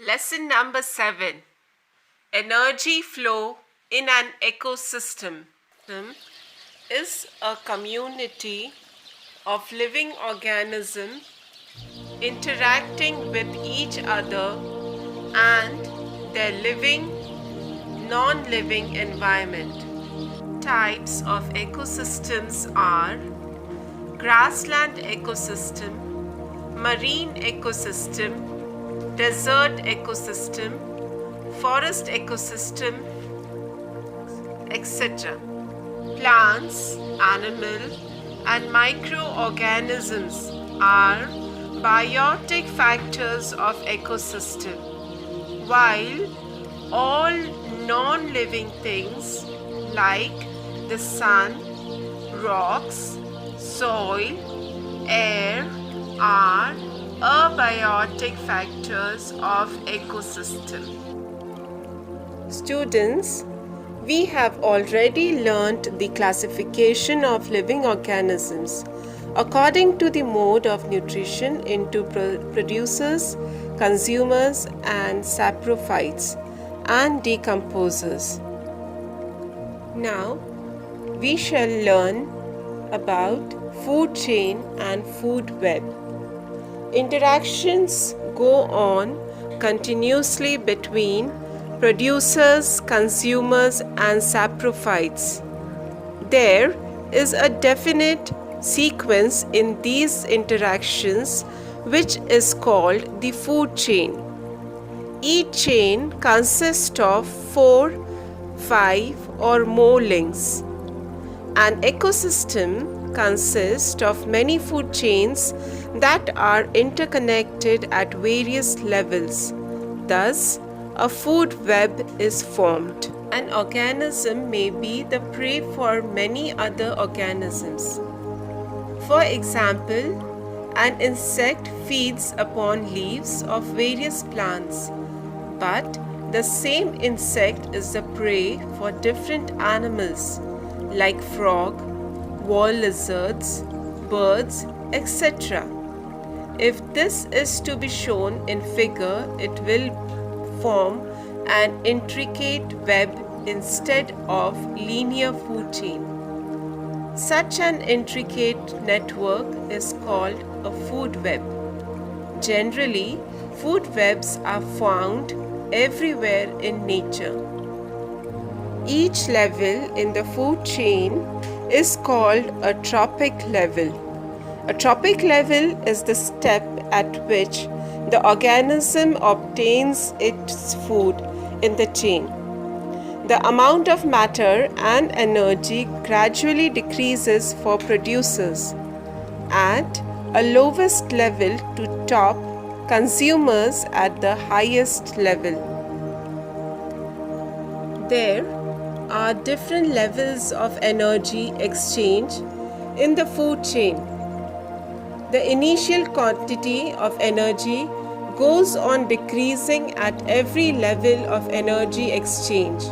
Lesson number 7. Energy flow in an ecosystem is a community of living organisms interacting with each other and their living, non-living environment. Types of ecosystems are grassland ecosystem, marine ecosystem, desert ecosystem, forest ecosystem, etc. Plants, animal, and microorganisms are biotic factors of ecosystem, while all non-living things like the sun, rocks, soil, air are abiotic factors of ecosystem. Students, we have already learnt the classification of living organisms according to the mode of nutrition into producers, consumers, and saprophytes and decomposers. Now, we shall learn about food chain and food web. Interactions go on continuously between producers, consumers, and saprophytes. There is a definite sequence in these interactions which is called the food chain. Each chain consists of 4, 5 or more links. An ecosystem consists of many food chains that are interconnected at various levels. Thus, a food web is formed. An organism may be the prey for many other organisms. For example, an insect feeds upon leaves of various plants, but the same insect is the prey for different animals like frog, wall lizards, birds, etc. If this is to be shown in figure, it will form an intricate web instead of linear food chain. Such an intricate network is called a food web. Generally, food webs are found everywhere in nature. Each level in the food chain is called a trophic level. A trophic level is the step at which the organism obtains its food in the chain. The amount of matter and energy gradually decreases for producers. At a lowest level to top, consumers at the highest level. There are different levels of energy exchange in the food chain. The initial quantity of energy goes on decreasing at every level of energy exchange.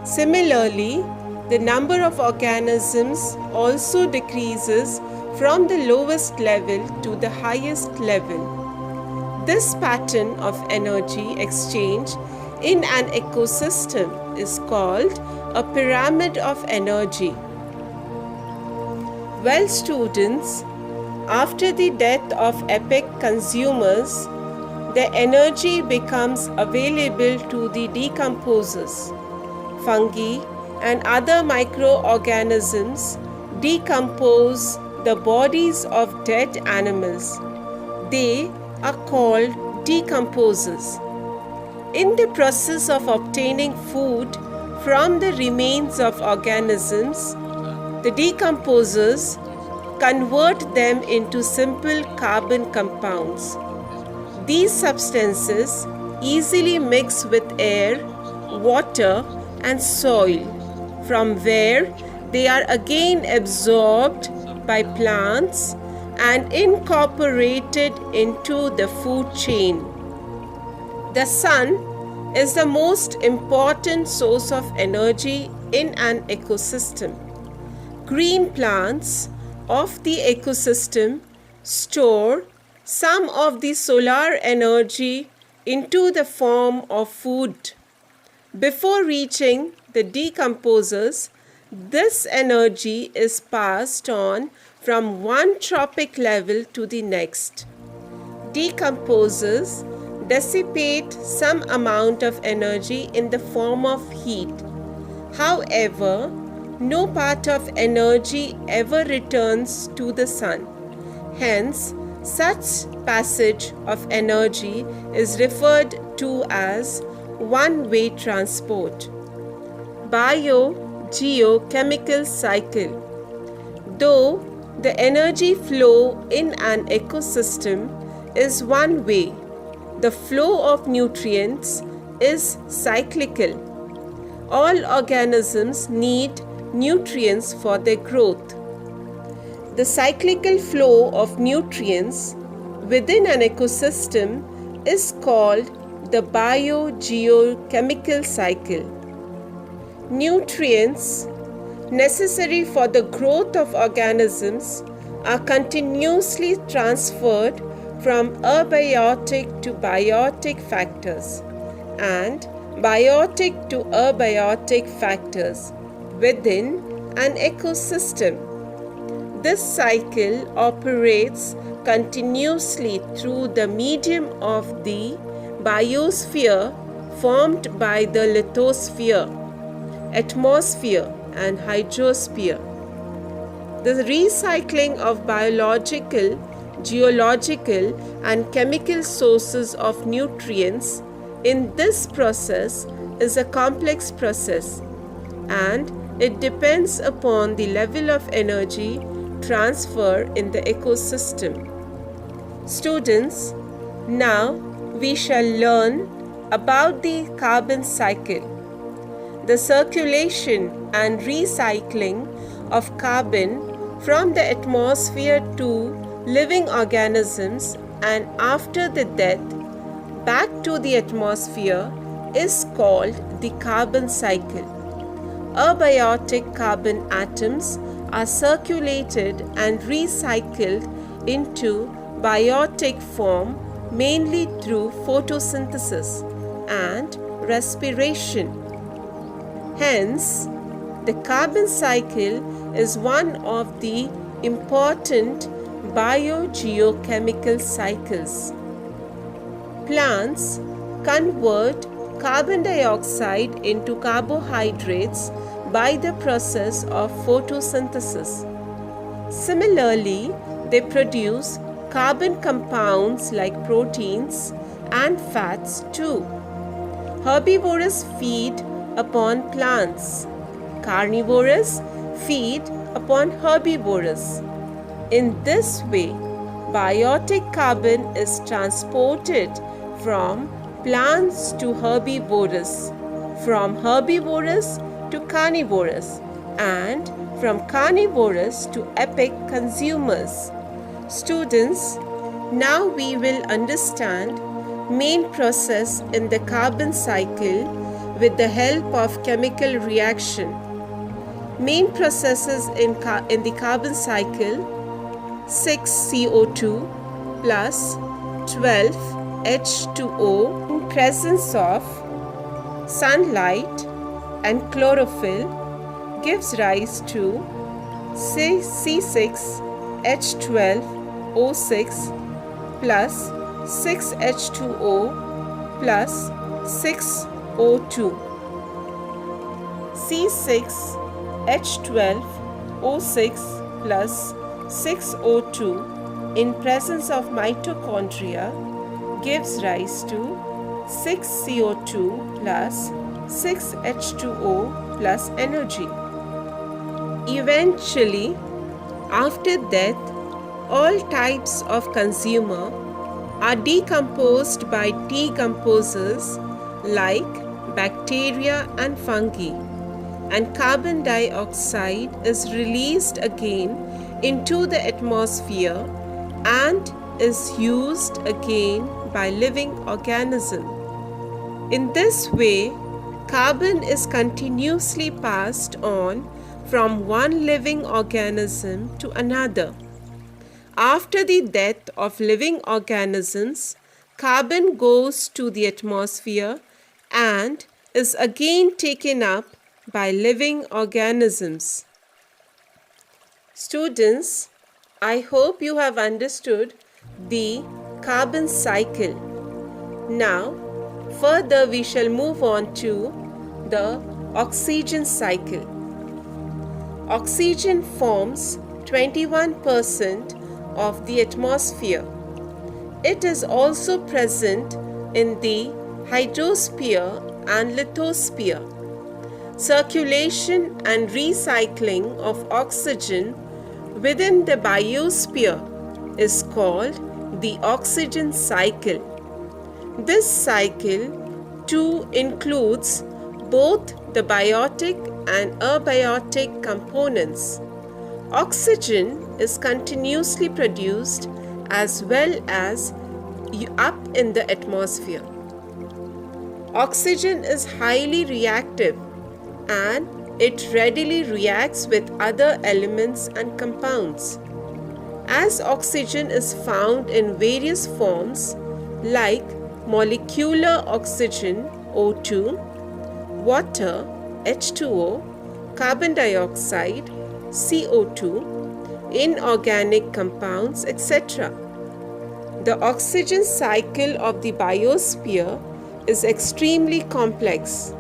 Similarly, the number of organisms also decreases from the lowest level to the highest level. This pattern of energy exchange in an ecosystem is called a pyramid of energy. Well, students, after the death of epic consumers, the energy becomes available to the decomposers. Fungi and other microorganisms decompose the bodies of dead animals. They are called decomposers. In the process of obtaining food from the remains of organisms, the decomposers convert them into simple carbon compounds. These substances easily mix with air, water, and soil, from where they are again absorbed by plants and incorporated into the food chain. The sun is the most important source of energy in an ecosystem. Green plants of the ecosystem store some of the solar energy into the form of food. Before reaching the decomposers, this energy is passed on from one tropic level to the next. Decomposers dissipate some amount of energy in the form of heat. However, no part of energy ever returns to the sun. Hence, such passage of energy is referred to as one-way transport. Biogeochemical cycle. Though the energy flow in an ecosystem is one way, the flow of nutrients is cyclical. All organisms need nutrients for their growth. The cyclical flow of nutrients within an ecosystem is called the biogeochemical cycle. Nutrients necessary for the growth of organisms are continuously transferred from abiotic to biotic factors and biotic to abiotic factors within an ecosystem. This cycle operates continuously through the medium of the biosphere formed by the lithosphere, atmosphere, and hydrosphere. The recycling of biological, geological, and chemical sources of nutrients in this process is a complex process, and it depends upon the level of energy transfer in the ecosystem. Students, now we shall learn about the carbon cycle. The circulation and recycling of carbon from the atmosphere to living organisms and after the death back to the atmosphere is called the carbon cycle. Abiotic carbon atoms are circulated and recycled into biotic form mainly through photosynthesis and respiration. Hence, the carbon cycle is one of the important biogeochemical cycles. Plants convert carbon dioxide into carbohydrates by the process of photosynthesis. Similarly, they produce carbon compounds like proteins and fats too. Herbivorous feed upon plants. Carnivorous feed upon herbivorous. In this way, biotic carbon is transported from plants to herbivorous, from herbivorous to carnivorous, and from carnivorous to epic consumers. Students, now we will understand main process in the carbon cycle with the help of chemical reaction. Main processes in the carbon cycle: 6CO2 plus 12H2O in presence of sunlight and chlorophyll gives rise to C6H12O6 plus 6H2O plus 6O2. C6H12O6 plus 6O2 in presence of mitochondria gives rise to 6CO2 plus 6H2O plus energy. Eventually, after death, all types of consumer are decomposed by decomposers like bacteria and fungi, and carbon dioxide is released again into the atmosphere and is used again by living organism. In this way, carbon is continuously passed on from one living organism to another. After the death of living organisms, carbon goes to the atmosphere and is again taken up by living organisms. Students, I hope you have understood the carbon cycle. Now, further we shall move on to the oxygen cycle. Oxygen forms 21% of the atmosphere. It is also present in the hydrosphere and lithosphere. Circulation and recycling of oxygen within the biosphere is called the oxygen cycle. This cycle too includes both the biotic and abiotic components. Oxygen is continuously produced as well as up in the atmosphere. Oxygen is highly reactive and it readily reacts with other elements and compounds. As oxygen is found in various forms like molecular oxygen O2, water H2O, carbon dioxide CO2, inorganic compounds, etc. The oxygen cycle of the biosphere is extremely complex.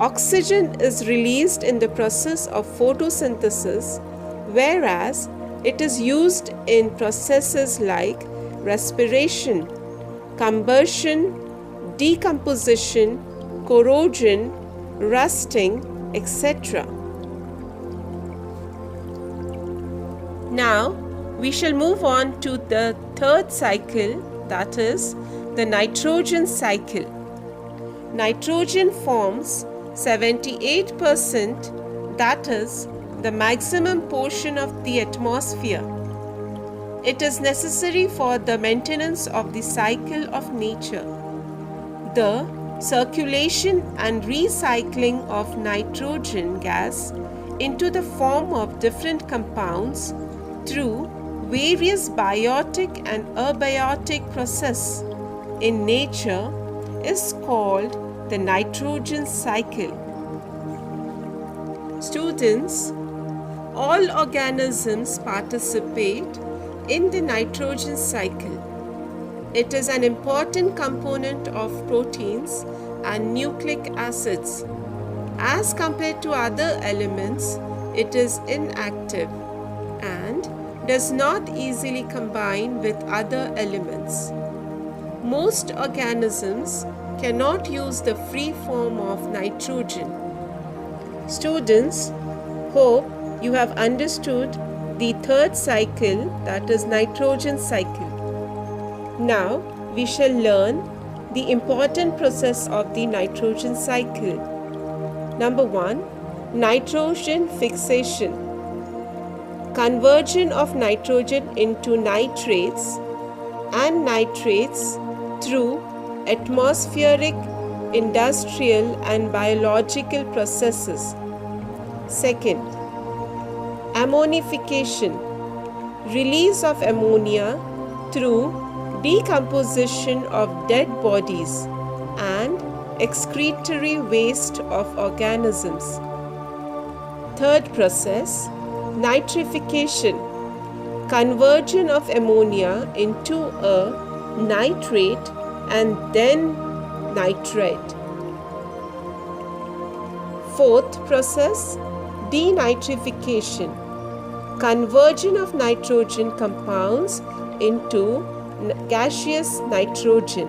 Oxygen is released in the process of photosynthesis, whereas it is used in processes like respiration, combustion, decomposition, corrosion, rusting, etc. Now, we shall move on to the third cycle, that is the nitrogen cycle. Nitrogen forms 78%, that is the maximum portion of the atmosphere. It is necessary for the maintenance of the cycle of nature. The circulation and recycling of nitrogen gas into the form of different compounds through various biotic and abiotic processes in nature is called the nitrogen cycle. Students, all organisms participate in the nitrogen cycle. It is an important component of proteins and nucleic acids. As compared to other elements, it is inactive and does not easily combine with other elements. Most organisms cannot use the free form of nitrogen. Students, hope you have understood the third cycle, that is nitrogen cycle. Now we shall learn the important process of the nitrogen cycle. Number 1, nitrogen fixation. Conversion of nitrogen into nitrates and nitrates through atmospheric, industrial and biological processes. Second, ammonification. Release of ammonia through decomposition of dead bodies and excretory waste of organisms. Third process, nitrification. Conversion of ammonia into a nitrate and then nitrate. Fourth process, denitrification. Conversion of nitrogen compounds into gaseous nitrogen.